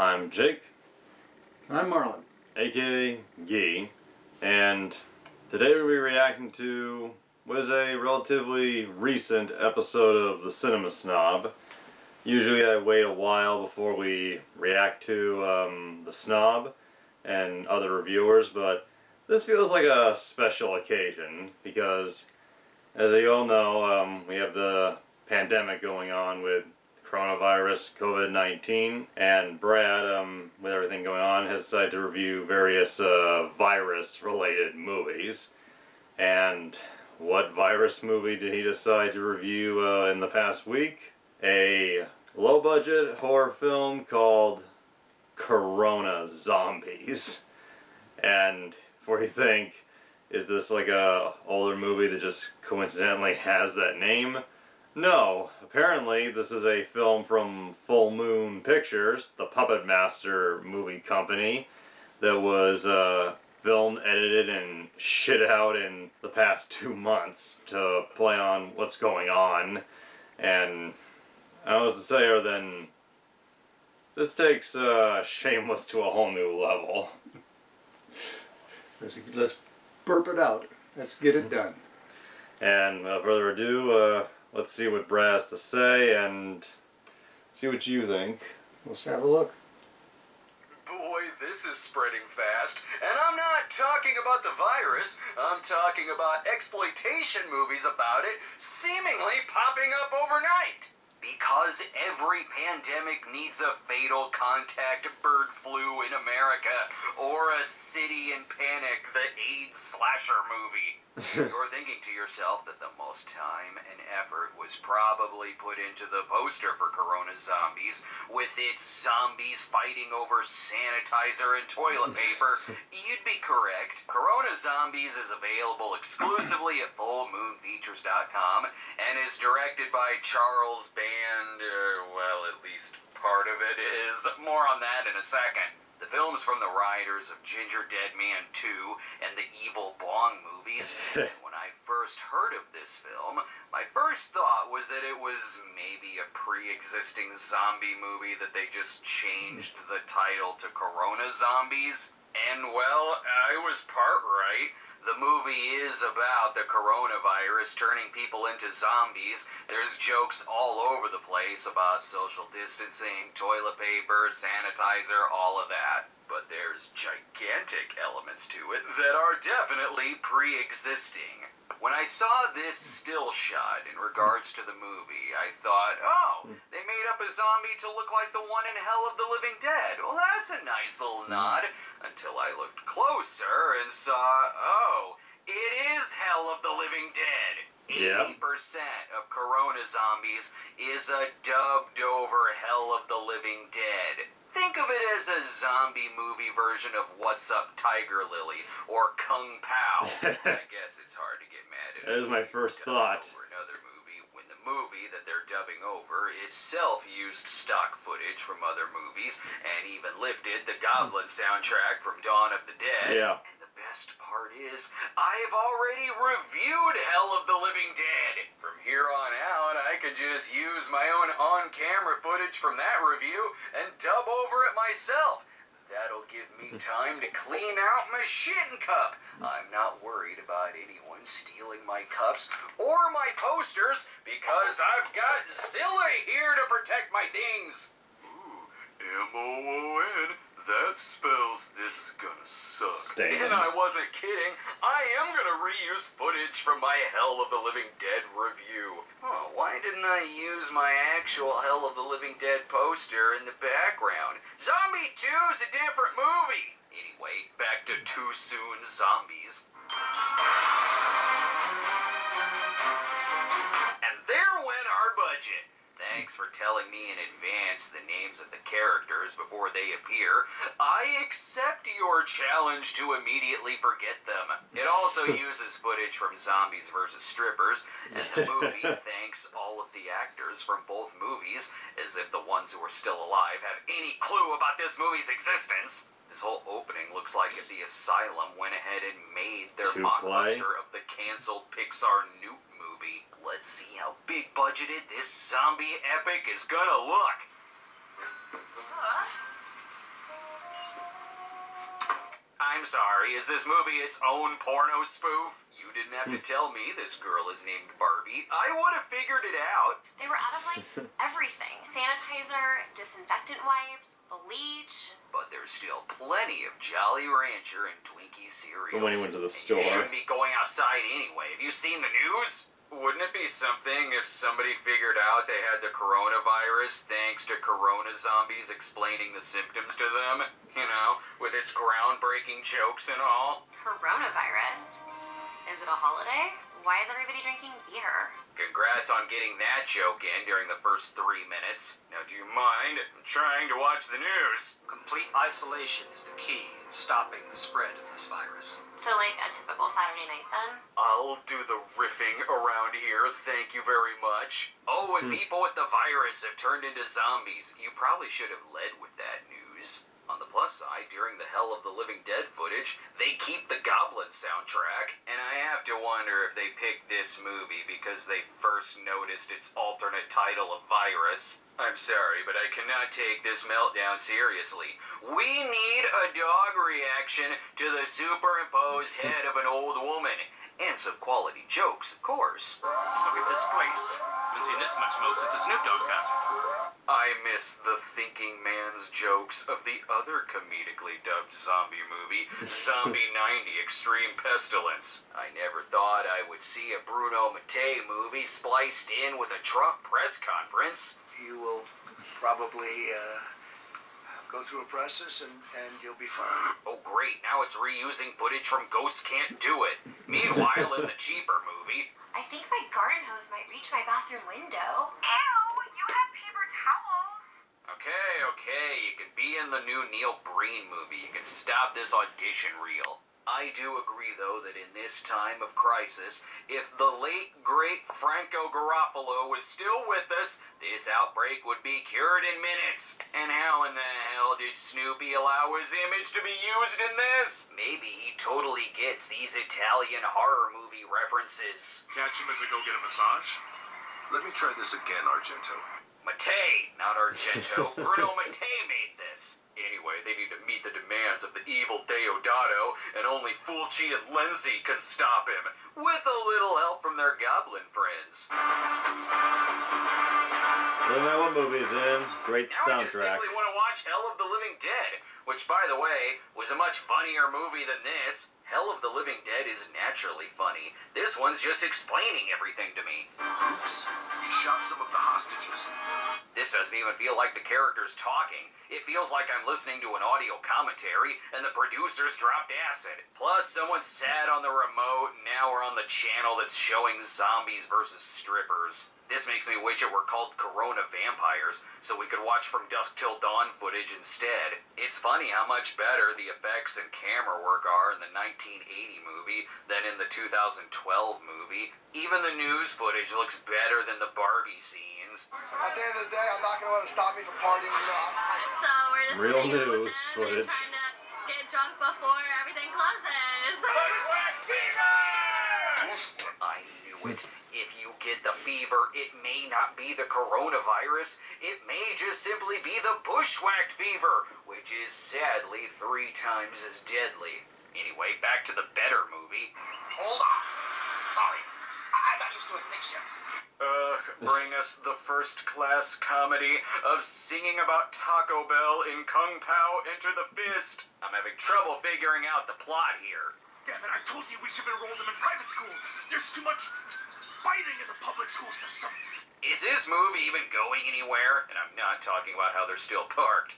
I'm Jake. And I'm Marlin. aka Gee, and today we'll be reacting to what is a relatively recent episode of the Cinema Snob. Usually I wait a while before we react to the Snob and other reviewers, but this feels like a special occasion because, as you all know, we have the pandemic going on with coronavirus, COVID-19, and Brad, with everything going on, has decided to review various virus-related movies. And what virus movie did he decide to review in the past week? A low-budget horror film called Corona Zombies. And what do you think? Is this like a older movie that just coincidentally has that name? No, apparently this is a film from Full Moon Pictures, the Puppet Master movie company, that was filmed, edited, and shit out in the past 2 months to play on what's going on. And I don't know what to say other than this takes Shameless to a whole new level. Let's burp it out. Let's get it done. And without further ado, let's see what Brad has to say and see what you think. Let's have a look. Boy, this is spreading fast. And I'm not talking about the virus. I'm talking about exploitation movies about it seemingly popping up overnight. Because every pandemic needs a fatal contact bird flu in America, or a city in panic, the AIDS slasher movie. You're thinking to yourself that the most time and effort was probably put into the poster for Corona Zombies, with its zombies fighting over sanitizer and toilet paper. You'd be correct. Corona Zombies is available exclusively at fullmoonfeatures.com and is directed by Charles Band, well, at least part of it is. More on that in a second. The film's from the writers of Ginger Dead Man 2 and the Evil Bong movies. When I first heard of this film, my first thought was that it was maybe a pre-existing zombie movie that they just changed the title to Corona Zombies. And well, I was part right. The movie is about the coronavirus turning people into zombies. There's jokes all over the place about social distancing, toilet paper, sanitizer, all of that. But there's gigantic elements to it that are definitely pre-existing. When I saw this still shot in regards to the movie, I thought, oh, they made up a zombie to look like the one in Hell of the Living Dead. Well, that's a nice little nod. Until I looked closer and saw, oh, it is Hell of the Living Dead. 80% of Corona Zombies is a dubbed over Hell of the Living Dead. Think of it as a zombie movie version of What's Up Tiger Lily or Kung Pao. I guess it's hard to get mad at. That is my first thought. Over another movie when the movie that they're dubbing over itself used stock footage from other movies and even lifted the Goblin soundtrack from Dawn of the Dead. Yeah. And the best part is, I've already reviewed Hell of the Living Dead. From here on out, I could just use my own on-camera footage from that review and dub over it myself. That'll give me time to clean out my shitting cup. I'm not worried about anyone stealing my cups or my posters because I've got Zilla here to protect my things. Ooh, M-O-O-N. That spells this is gonna suck. Stand. And I wasn't kidding. I am gonna reuse footage from my Hell of the Living Dead review. Oh, why didn't I use my actual Hell of the Living Dead poster in the background? Zombie 2's a different movie. Anyway, back to Too Soon Zombies. And there went our budget. Thanks for telling me in advance the names of the characters before they appear. I accept your challenge to immediately forget them. It also uses footage from Zombies vs. Strippers, and the movie thanks all of the actors from both movies, as if the ones who are still alive have any clue about this movie's existence. This whole opening looks like if the Asylum went ahead and made their mockbuster of the canceled Pixar Newt movie. Let's see how big budgeted this zombie epic is gonna look. I'm sorry, is this movie its own porno spoof? You didn't have to tell me this girl is named Barbie. I would have figured it out. They were out of, like, everything. Sanitizer, disinfectant wipes, bleach. But there's still plenty of Jolly Rancher and Twinkie cereals. When he went to the store. You shouldn't be going outside anyway. Have you seen the news? Wouldn't it be something if somebody figured out they had the coronavirus thanks to Corona zombies explaining the symptoms to them? You know, with its groundbreaking jokes and all? Coronavirus? Is it a holiday? Why is everybody drinking beer? Congrats on getting that joke in during the first 3 minutes. Now, do you mind? I'm trying to watch the news. Complete isolation is the key in stopping the spread of this virus. So, like, a typical Saturday night, then? I'll do the riffing around here, thank you very much. Oh, and people with the virus have turned into zombies. You probably should have led with that news. On the plus side, during the Hell of the Living Dead footage, they keep the Goblin soundtrack, and I have to wonder if they picked this movie because they first noticed its alternate title of Virus. I'm sorry, but I cannot take this meltdown seriously. We need a dog reaction to the superimposed head of an old woman. And some quality jokes, of course. Look at this place. Haven't seen this much smoke since a Snoop Dogg concert. I miss the thinking man's jokes of the other comedically dubbed zombie movie, Zombie 90 Extreme Pestilence. I never thought I would see a Bruno Mattei movie spliced in with a Trump press conference. You will probably go through a process and you'll be fine. Oh great, now it's reusing footage from Ghosts Can't Do It. Meanwhile, in the cheaper movie... I think my garden hose might reach my bathroom window. Ew, you have paper towels. Okay, you can be in the new Neil Breen movie. You can stop this audition reel. I do agree, though, that in this time of crisis, if the late, great Franco Garofalo was still with us, this outbreak would be cured in minutes. And how in the hell did Snoopy allow his image to be used in this? Maybe he totally gets these Italian horror movie references. Catch him as I go get a massage. Let me try this again, Argento. Mattei, not Argento. Bruno Mattei made this. Anyway, they need to meet the demands of the evil Deodato, and only Fulci and Lenzi can stop him, with a little help from their goblin friends. Doesn't matter what movie's in, great Now I just soundtrack. simply want to watch Hell of the Living Dead, which, by the way, was a much funnier movie than this. Hell of the Living Dead is naturally funny. This one's just explaining everything to me. Oops, we shot some of the hostages. This doesn't even feel like the characters talking. It feels like I'm listening to an audio commentary and the producers dropped acid. Plus, someone sat on the remote and now we're on the channel that's showing zombies versus strippers. This makes me wish it were called Corona Vampires, so we could watch From Dusk Till Dawn footage instead. It's funny how much better the effects and camera work are in the 1980 movie than in the 2012 movie. Even the news footage looks better than the Barbie scenes. At the end of the day, I'm not going to let it stop me from partying enough. So we're just Real hanging out news with them footage. and trying to get drunk before everything closes. I knew it. If you get the fever, it may not be the coronavirus. It may just simply be the bushwhacked fever, which is sadly 3 times as deadly. Anyway, back to the better movie. Hold on. Sorry. I'm not used to a stick shift. Bring us the first-class comedy of singing about Taco Bell in Kung Pao Enter the Fist. I'm having trouble figuring out the plot here. Damn it, I told you we should enroll them in private school. There's too much fighting in the public school system. Is this movie even going anywhere? And I'm not talking about how they're still parked.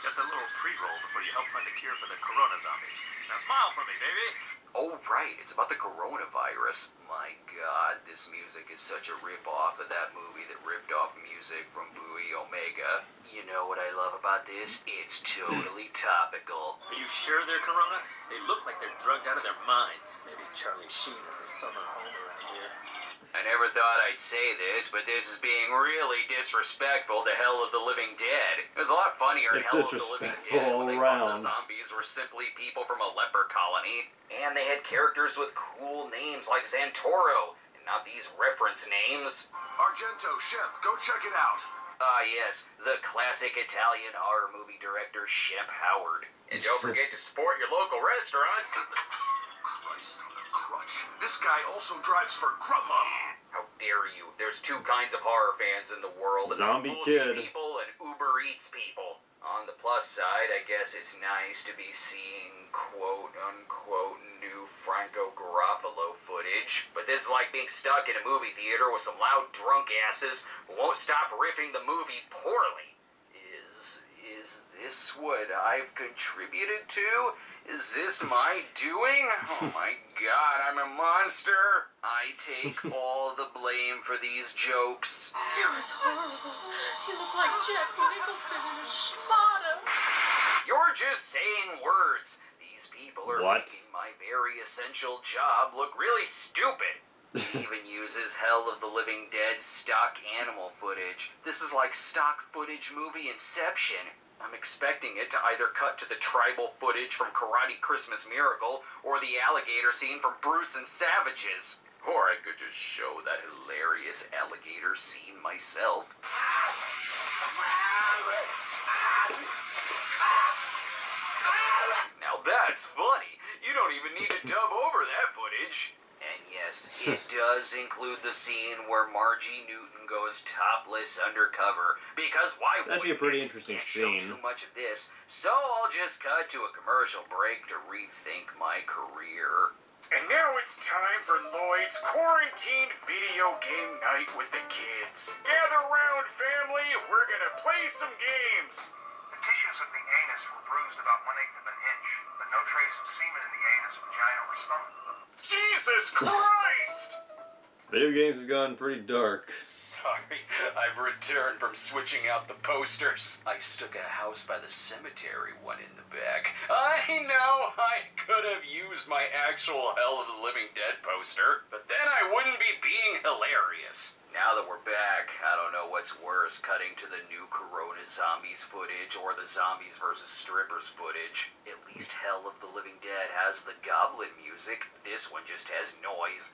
Just a little pre-roll before you help find a cure for the corona zombies. Now smile for me, baby. Oh, right, it's about the coronavirus. My God, this music is such a rip-off of that movie that ripped off music from Bowie Omega. You know what I love about this? It's totally topical. Are you sure they're corona? They look like they're drugged out of their minds. Maybe Charlie Sheen has a summer home around here. I never thought I'd say this, but this is being really disrespectful to Hell of the Living Dead. It was a lot funnier in It's Hell of the Living disrespectful Dead all when they thought around. the zombies were simply people from a leper colony. And they had characters with cool names like Santoro, and not these reference names. Argento, Shemp, go check it out. Ah, yes, the classic Italian horror movie director Shep Howard. And don't forget to support your local restaurants. Christ on a crutch. This guy also drives for Grubhub. How dare you? There's two kinds of horror fans in the world. Zombie Bullshit kid. people and Uber Eats people. On the plus side, I guess it's nice to be seeing quote-unquote new Franco Garofalo footage. But this is like being stuck in a movie theater with some loud drunk asses who won't stop riffing the movie poorly. Is this what I've contributed to? Is this my doing? Oh my god, I'm a monster. I take all the blame for these jokes. It was horrible. He looked like Jack Nicholson in a schmata. You're just saying words. These people are What? making my very essential job look really stupid. He even uses Hell of the Living Dead stock animal footage. This is like stock footage movie Inception. I'm expecting it to either cut to the tribal footage from Karate Christmas Miracle or the alligator scene from Brutes and Savages. Or I could just show that hilarious alligator scene myself. Now that's funny. You don't even need to dub over that footage. And yes, it does include the scene where Margie Newton goes topless undercover. Because why would Actually a pretty interesting Can't show scene. too much of this, so I'll just cut to a commercial break to rethink my career. And now it's time for Lloyd's quarantine video game night with the kids. Gather round, family. We're gonna play some games. The tissues of the anus were bruised about 1/8 of an inch, but no trace of semen in the anus, vagina, or stomach. Jesus Christ! Video games have gone pretty dark. Sorry, I've returned from switching out the posters. I stuck a house by the cemetery one in the back. I know I could have used my actual Hell of the Living Dead poster, but then I wouldn't be being hilarious. Now that we're back, I don't know what's worse, cutting to the new Corona Zombies footage or the Zombies vs. Strippers footage. At least Hell of the Living Dead has the goblin music. This one just has noise.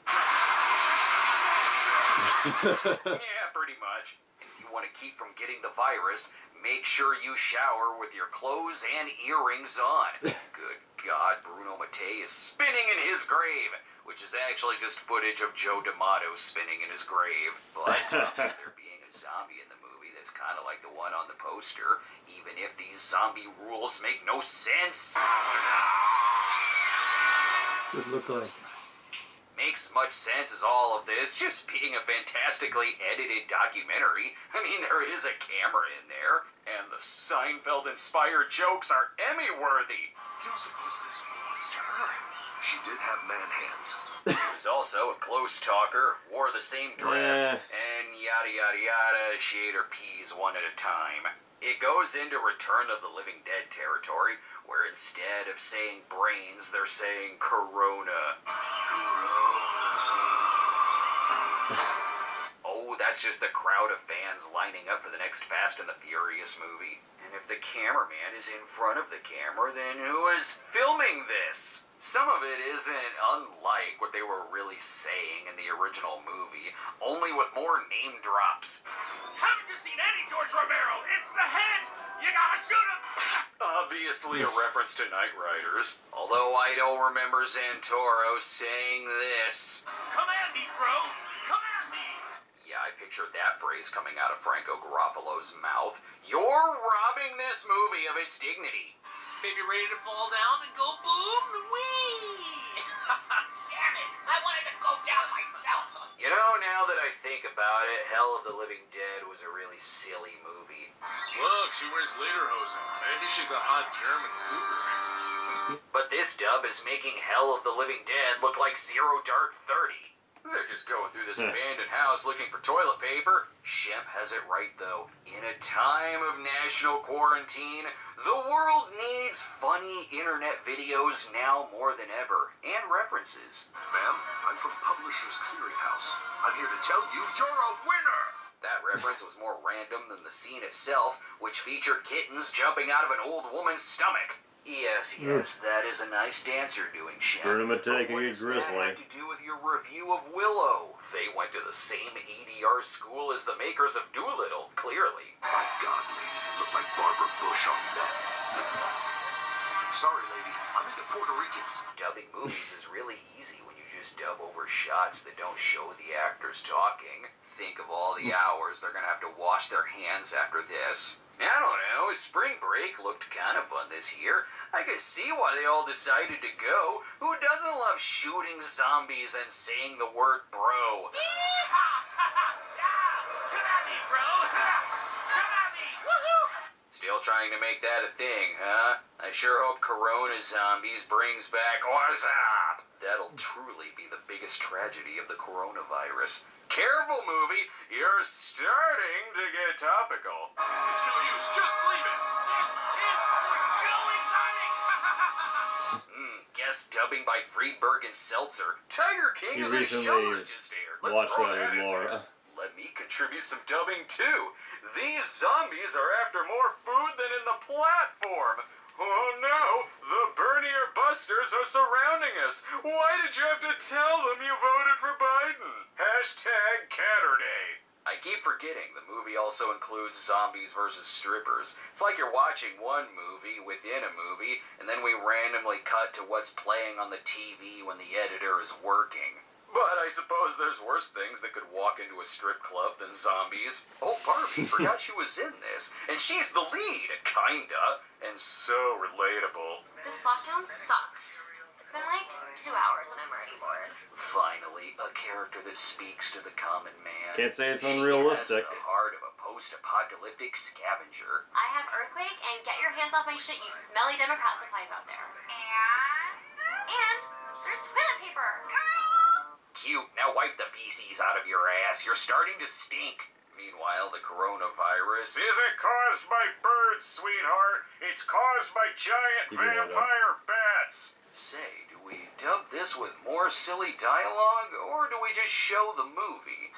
Yeah, pretty much. If you want to keep from getting the virus, make sure you shower with your clothes and earrings on. Good God, Bruno Mattei is spinning in his grave, which is actually just footage of Joe D'Amato spinning in his grave. But there being a zombie in the movie that's kind of like the one on the poster, even if these zombie rules make no sense. Would look like. Makes much sense as all of this just being a fantastically edited documentary. I mean, there is a camera in there, and the Seinfeld-inspired jokes are Emmy-worthy. You're supposed to this monster. She did have man hands. He was also a close talker, wore the same dress, and yada yada yada, she ate her peas one at a time. It goes into Return of the Living Dead territory, where instead of saying brains, they're saying Corona. Oh, that's just the crowd of fans lining up for the next Fast and the Furious movie. And if the cameraman is in front of the camera, then who is filming this? Some of it isn't unlike what they were really saying in the original movie, only with more name drops. Haven't you seen any George Romero? It's the head! You gotta shoot him! Obviously a reference to Knight Riders, although I don't remember Santoro saying this. Command me, bro! Command me! Yeah, I pictured that phrase coming out of Franco Garofalo's mouth. You're robbing this movie of its dignity. Baby ready to fall down and go boom? Whee! Damn it! I wanted to go down myself! You know, now that I think about it, Hell of the Living Dead was a really silly movie. Look, she wears lederhosen. Maybe she's a hot German cougar. But this dub is making Hell of the Living Dead look like Zero Dark 30. They're just going through this abandoned house looking for toilet paper. Shemp has it right, though. In a time of national quarantine, the world needs funny internet videos now more than ever, and references. Ma'am, I'm from Publishers Clearinghouse. I'm here to tell you you're a winner! That reference was more random than the scene itself, which featured kittens jumping out of an old woman's stomach. Yes, that is a nice dance you're doing, Chef. Burn him a But taking what a does that grizzly. have to do with your review of Willow? They went to the same ADR school as the makers of Doolittle, clearly. My God, lady, you look like Barbara Bush on meth. Sorry, lady, I'm into Puerto Ricans. Dubbing movies is really easy when you just dub over shots that don't show the actors talking. Think of all the hours they're gonna have to wash their hands after this. I don't know, spring break looked kind of fun this year. I could see why they all decided to go. Who doesn't love shooting zombies and saying the word bro? Come at me, bro! Come at me! Woohoo! Still trying to make that a thing, huh? I sure hope Corona Zombies brings back what's up. That'll truly be the biggest tragedy of the coronavirus. Careful, movie, you're starting to get topical. It's no use, just leave it. This is Joe Exotic! Guest dubbing by Friedberg and Seltzer. Tiger King He is a recently show that just aired. Let's watched throw that with in Laura. there. Let me contribute some dubbing too. These zombies are after more food than in the platform. Oh no, the Bernier Busters are surrounding us. Why did you have to tell them you voted for Biden? Hashtag Catterday. I keep forgetting the movie also includes zombies versus strippers. It's like you're watching one movie within a movie, and then we randomly cut to what's playing on the TV when the editor is working. But I suppose there's worse things that could walk into a strip club than zombies. Oh, Barbie, forgot she was in this. And she's the lead, kinda. And so relatable. This lockdown sucks. It's been like 2 hours and I'm already bored. Finally, a character that speaks to the common man. Can't say it's She unrealistic. has the heart of a post-apocalyptic scavenger. I have Earthquake and get your hands off my shit, you smelly Democrat supplies out there. And there's toilet paper. Cute, now wipe the feces out of your ass. You're starting to stink. Meanwhile, the coronavirus isn't caused by birds, sweetheart. It's caused by giant You do know that. vampire bats. Say, do we dub this with more silly dialogue, or do we just show the movie?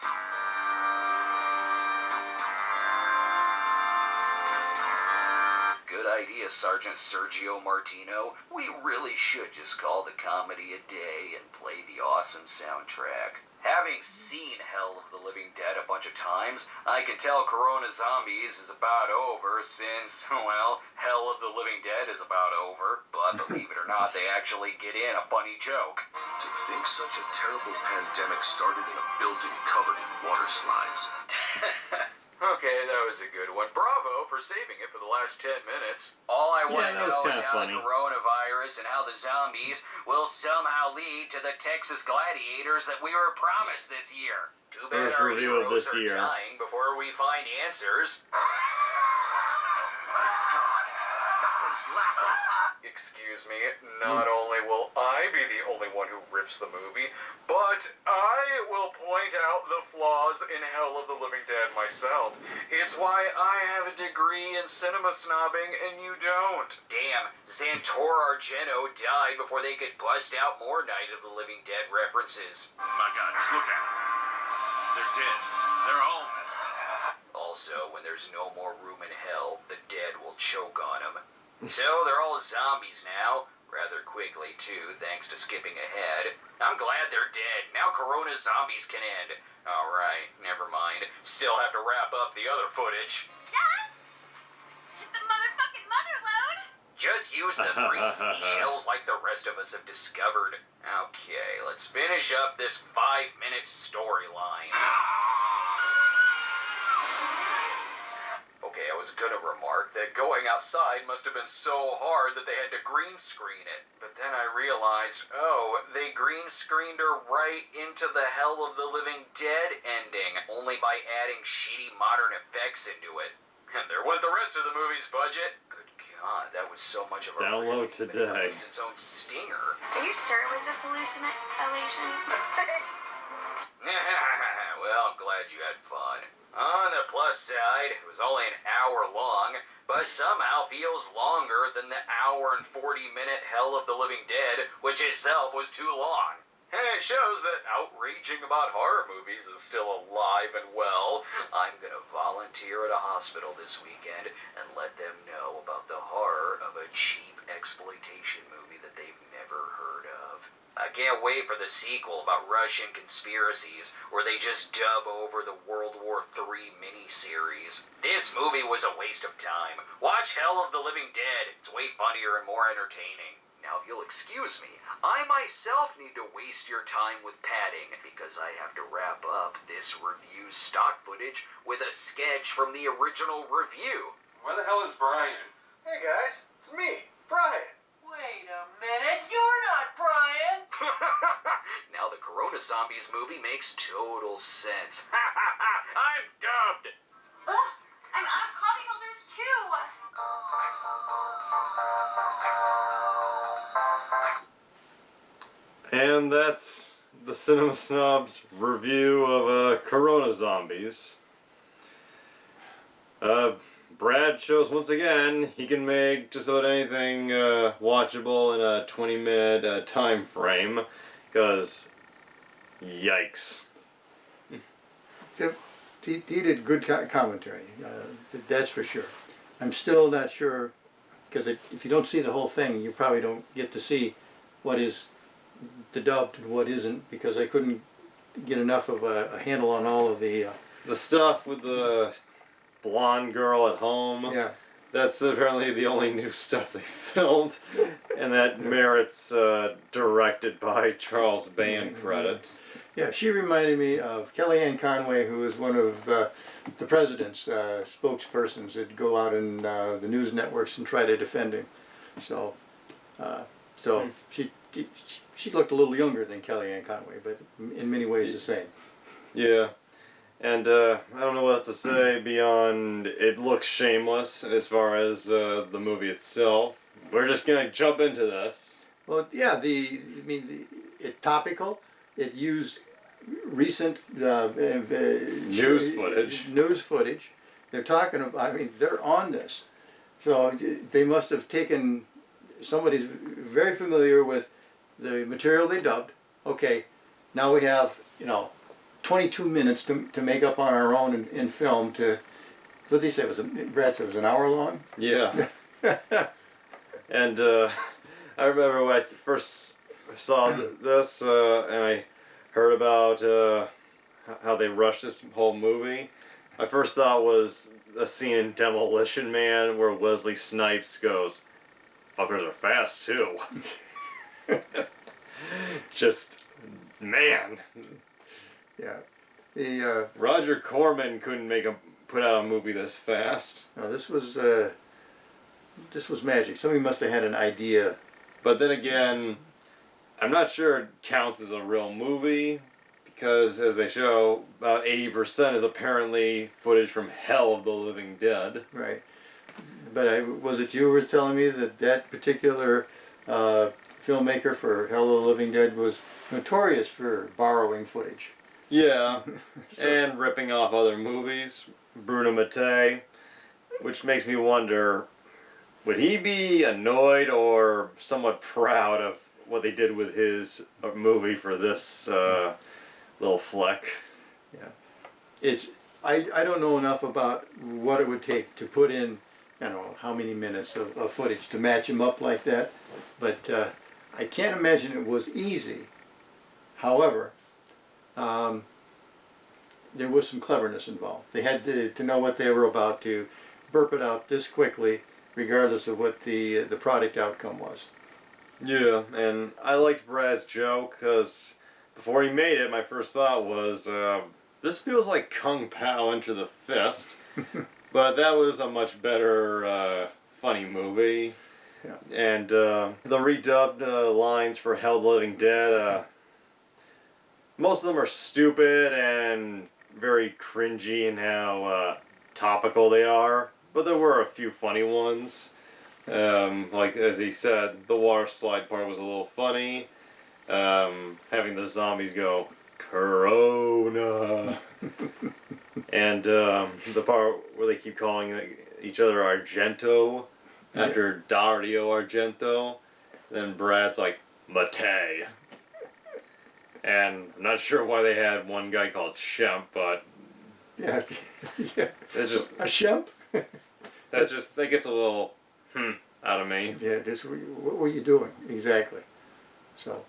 Good idea, Sergeant Sergio Martino. We really should just call the comedy a day and play the awesome soundtrack. Having seen Hell of the Living Dead a bunch of times, I can tell Corona Zombies is about over since, well, Hell of the Living Dead is about over. But believe it or not, they actually get in a funny joke. To think such a terrible pandemic started in a building covered in water slides. Okay, that was a good one. Bravo for saving it for the last 10 minutes. All I want to Yeah, that was know is kinda how funny. the coronavirus and how the zombies will somehow lead to the Texas Gladiators that we were promised this year. Too bad First our review of heroes this are year. dying before we find answers. My God, that one's laughing. Excuse me, not only will I be the only one who rips the movie, but I will point out the flaws in Hell of the Living Dead myself. It's why I have a degree in cinema snobbing and you don't. Damn, Xantor Argento died before they could bust out more Night of the Living Dead references. My God, just look at them. They're dead. They're all messed up. Also, when there's no more room in hell, the dead will choke on them. So they're all zombies now. Rather quickly, too, thanks to skipping ahead. I'm glad they're dead. Now Corona Zombies can end. Alright, never mind. Still have to wrap up the other footage. Yes! Hit the motherfucking mother load! Just use the 3 seashells like the rest of us have discovered. Okay, let's finish up this 5-minute storyline. Okay, I was gonna remark that going outside must have been so hard that they had to green screen it. But then I realized, oh, they green screened her right into the Hell of the Living Dead ending, only by adding shitty modern effects into it. And there went the rest of the movie's budget. Good God, that was so much of a Download riff, today. It needs its own stinger. Are you sure it was just hallucination? Well, I'm glad you had fun. On the plus side, it was only an hour long, but somehow feels longer than the hour and 40-minute Hell of the Living Dead, which itself was too long. And it shows that outraging about horror movies is still alive and well. I'm gonna volunteer at a hospital this weekend and let them know about the horror of a cheap exploitation movie that they've never heard of. I can't wait for the sequel about Russian conspiracies, where they just dub over the World War III miniseries. This movie was a waste of time. Watch Hell of the Living Dead. It's way funnier and more entertaining. Now, if you'll excuse me, I myself need to waste your time with padding because I have to wrap up this review's stock footage with a sketch from the original review. Where the hell is Brian? Hey guys, it's me, Brian. Wait a minute, you're not Brian! Now the Corona Zombies movie makes total sense. I'm dubbed! Ugh, I'm out of coffee filters too. And that's the Cinema Snob's review of Corona Zombies. Brad shows once again he can make just about anything watchable in a 20-minute time frame, because yikes. He did good commentary, that's for sure. I'm still not sure, because if you don't see the whole thing, you probably don't get to see what is the dubbed and what isn't, because I couldn't get enough of a handle on all of the stuff with the blonde girl at home. yeah. That's apparently the only new stuff they filmed, and that merits directed by Charles Band credit. Yeah, she reminded me of Kellyanne Conway, who is one of the president's spokespersons that go out in the news networks and try to defend him. So, she looked a little younger than Kellyanne Conway, but in many ways the same. Yeah, and I don't know what else to say beyond it looks shameless as far as the movie itself. We're just gonna jump into this. Well, yeah, it's topical. It used recent News footage. News footage. They're talking about. They're on this, so they must have taken somebody's very familiar with the material they dubbed. Okay, now we have 22 minutes to make up on our own in film. To what did they say Brad said it was an hour long. Yeah. And I remember when I first saw this and I heard about how they rushed this whole movie. My first thought was a scene in Demolition Man where Wesley Snipes goes, "Fuckers are fast too." Just, man. Yeah. The Roger Corman couldn't put out a movie this fast. no, this was magic. Somebody must have had an idea. But then again, I'm not sure it counts as a real movie, because as they show, about 80% is apparently footage from Hell of the Living Dead. Right. But was it you who was telling me that particular filmmaker for Hell of the Living Dead was notorious for borrowing footage? Yeah, So- and ripping off other movies. Bruno Mattei, which makes me wonder, would he be annoyed or somewhat proud of what they did with his movie for this little fleck? Yeah. I don't know enough about what it would take to put in, how many minutes of footage to match him up like that, but I can't imagine it was easy. However, there was some cleverness involved. They had to know what they were about to burp it out this quickly, regardless of what the product outcome was. Yeah, and I liked Brad's joke, because before he made it, my first thought was, this feels like Kung Pao Enter the Fist, but that was a much better, funny movie. Yeah. And the redubbed lines for Hell of the Living Dead, most of them are stupid and very cringy in how topical they are, but there were a few funny ones. Like as he said, the water slide part was a little funny. Having the zombies go, Corona. And the part where they keep calling each other Argento after Dario Argento. Then Brad's like, Mattei. And I'm not sure why they had one guy called Shemp, but Yeah, yeah. it just A Shemp? that gets a little out of me. Yeah, what were you doing? Exactly. So,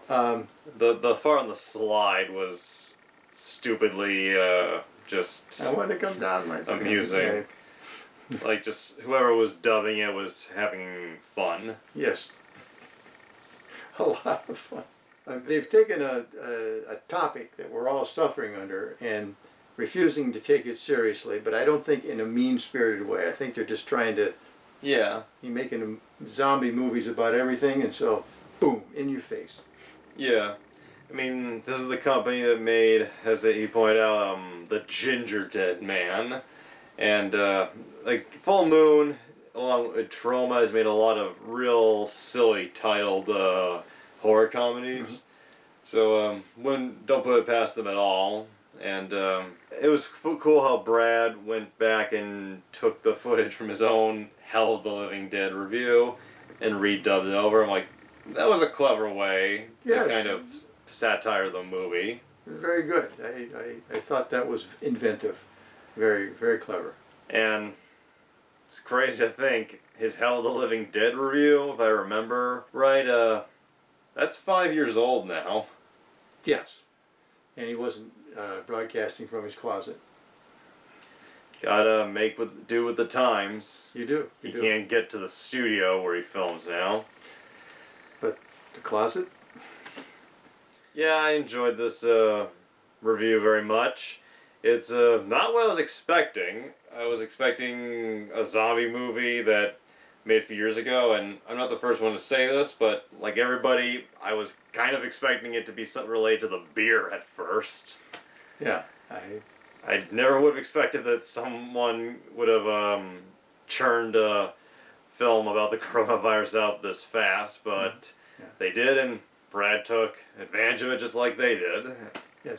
The part on the slide was stupidly just I want to come down myself. amusing. Yeah. Like, just whoever was dubbing it was having fun. Yes. A lot of fun. They've taken a topic that we're all suffering under and refusing to take it seriously, but I don't think in a mean-spirited way. I think they're just trying to Yeah. be making zombie movies about everything, and so, boom, in your face. Yeah. I mean, this is the company that made, as you pointed out, the Ginger Dead Man. And, like, Full Moon, along with Trauma, has made a lot of real silly titled horror comedies. So, don't put it past them at all. And it was cool how Brad went back and took the footage from his own Hell of the Living Dead review and redubbed it over. I'm like, that was a clever way Yes. to kind of satire the movie. Very good. I thought that was inventive. Very, very clever. And it's crazy to think his Hell of the Living Dead review, if I remember right, that's 5 years old now. Yes. And he wasn't broadcasting from his closet. Gotta do with the times. You do. He You do. can't get to the studio where he films now. But the closet? Yeah, I enjoyed this review very much. It's not what I was expecting. I was expecting a zombie movie that made a few years ago, and I'm not the first one to say this, but like everybody, I was kind of expecting it to be something related to the beer at first. Yeah. I never would have expected that someone would have churned a film about the coronavirus out this fast, but they did, and Brad took advantage of it just like they did. Yeah.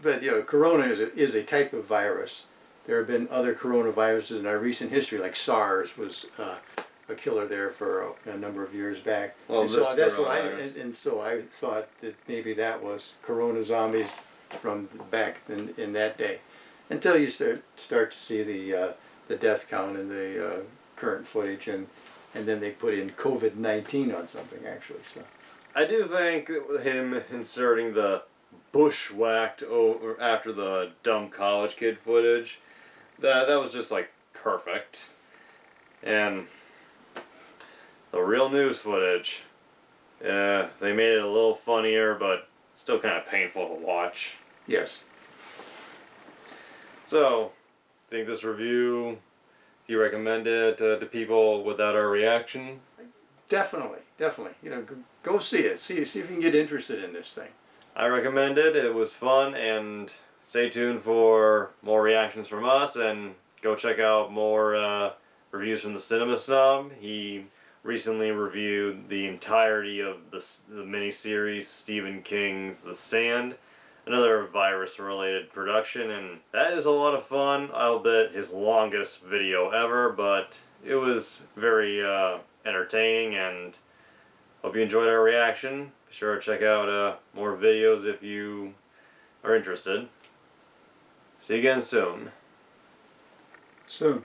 But corona is a type of virus. There have been other coronaviruses in our recent history, like SARS was a killer there for a number of years back. Well, and so that's what coronavirus. and so I thought that maybe that was corona zombies from back in that day, until you start to see the death count and the current footage, and then they put in COVID-19 on something actually. So I do think him inserting the bushwhacked over after the dumb college kid footage, that was just like perfect. And the real news footage, they made it a little funnier, but still kind of painful to watch. yes. So, think this review, you recommend it to people without our reaction? Definitely. Go see it. See if you can get interested in this thing. I recommend it. It was fun, and stay tuned for more reactions from us, and go check out more reviews from the Cinema Snob. He recently reviewed the entirety of the miniseries Stephen King's The Stand, another virus-related production, and that is a lot of fun. I'll bet his longest video ever, but it was very entertaining, and hope you enjoyed our reaction. Be sure to check out more videos if you are interested. See you again soon. Soon.